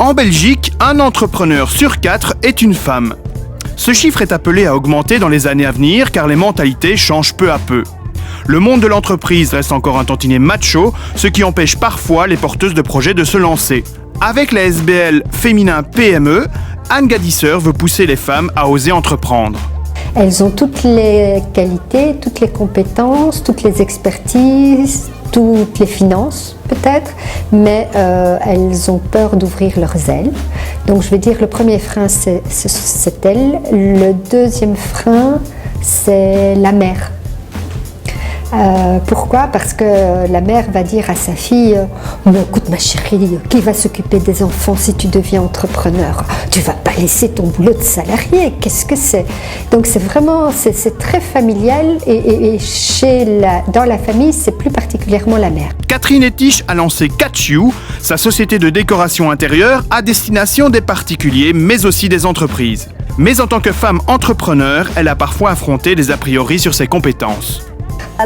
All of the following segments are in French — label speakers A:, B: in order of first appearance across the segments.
A: En Belgique, un entrepreneur sur 4 est une femme. Ce chiffre est appelé à augmenter dans les années à venir car les mentalités changent peu à peu. Le monde de l'entreprise reste encore un tantinet macho, ce qui empêche parfois les porteuses de projets de se lancer. Avec la SBL Féminin PME, Anne Gadisser veut pousser les femmes à oser entreprendre.
B: Elles ont toutes les qualités, toutes les compétences, toutes les expertises, toutes les finances peut-être, mais elles ont peur d'ouvrir leurs ailes. Donc je vais dire le premier frein c'est elles, le deuxième frein c'est la mère. Pourquoi ? Parce que la mère va dire à sa fille « Écoute ma chérie, qui va s'occuper des enfants si tu deviens entrepreneur ? Tu vas pas laisser ton boulot de salarié, qu'est-ce que c'est ?» Donc c'est vraiment, c'est très familial et dans la famille, c'est plus particulièrement la mère.
A: Catherine Etich a lancé Catch You, sa société de décoration intérieure à destination des particuliers mais aussi des entreprises. Mais en tant que femme entrepreneur, elle a parfois affronté des a priori sur ses compétences.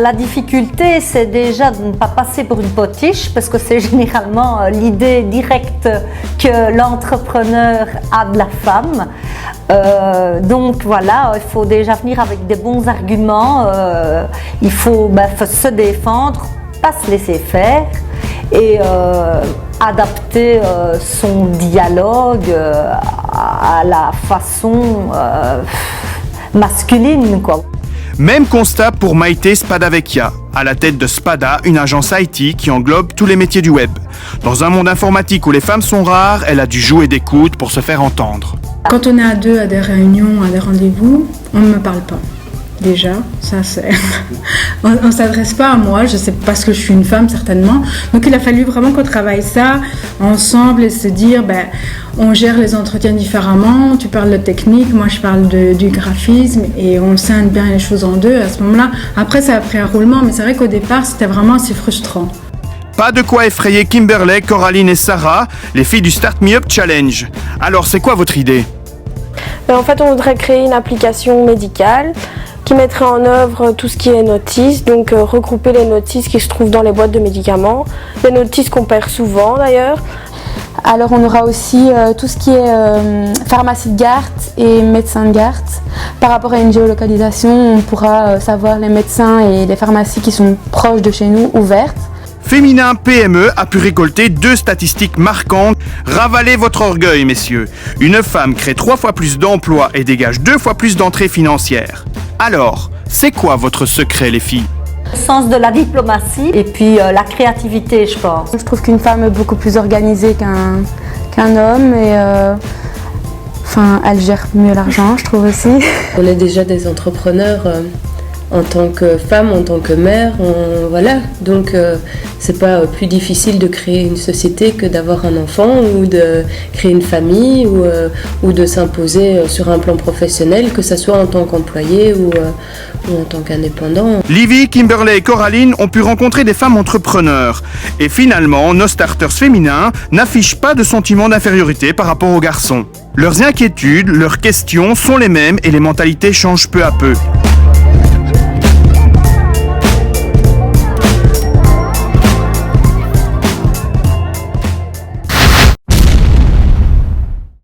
C: La difficulté, c'est déjà de ne pas passer pour une potiche, parce que c'est généralement l'idée directe que l'entrepreneur a de la femme. Donc voilà, il faut déjà venir avec des bons arguments, il faut se défendre, pas se laisser faire et adapter son dialogue à la façon masculine, quoi.
A: Même constat pour Maïté Spadavecchia, à la tête de Spada, une agence IT qui englobe tous les métiers du web. Dans un monde informatique où les femmes sont rares, elle a dû jouer des coudes pour se faire entendre.
D: Quand on est à deux, à des réunions, à des rendez-vous, on ne me parle pas. Déjà, ça c'est... on ne s'adresse pas à moi, je sais parce que je suis une femme certainement. Donc il a fallu vraiment qu'on travaille ça ensemble et se dire, on gère les entretiens différemment, tu parles de technique, moi je parle du graphisme et on scinde bien les choses en deux à ce moment-là. Après ça a pris un roulement, mais c'est vrai qu'au départ c'était vraiment assez frustrant.
A: Pas de quoi effrayer Kimberley, Coraline et Sarah, les filles du Start Me Up Challenge. Alors c'est quoi votre idée ?
E: En fait on voudrait créer une application médicale qui mettrait en œuvre tout ce qui est notices, donc regrouper les notices qui se trouvent dans les boîtes de médicaments, les notices qu'on perd souvent d'ailleurs.
F: Alors on aura aussi tout ce qui est pharmacie de garde et médecin de garde. Par rapport à une géolocalisation, on pourra savoir les médecins et les pharmacies qui sont proches de chez nous, ouvertes.
A: Féminin PME a pu récolter 2 statistiques marquantes. Ravalez votre orgueil, messieurs. Une femme crée 3 fois plus d'emplois et dégage 2 fois plus d'entrées financières. Alors, c'est quoi votre secret, les filles ?
C: Le sens de la diplomatie et puis la créativité, je pense.
F: Je trouve qu'une femme est beaucoup plus organisée qu'un homme et elle gère mieux l'argent, je trouve aussi.
G: On est déjà des entrepreneurs en tant que femme, en tant que mère, voilà. Donc c'est pas plus difficile de créer une société que d'avoir un enfant ou de créer une famille ou de s'imposer sur un plan professionnel, que ce soit en tant qu'employé ou en tant qu'indépendant.
A: Livy, Kimberley et Coraline ont pu rencontrer des femmes entrepreneurs. Et finalement, nos starters féminins n'affichent pas de sentiment d'infériorité par rapport aux garçons. Leurs inquiétudes, leurs questions sont les mêmes et les mentalités changent peu à peu.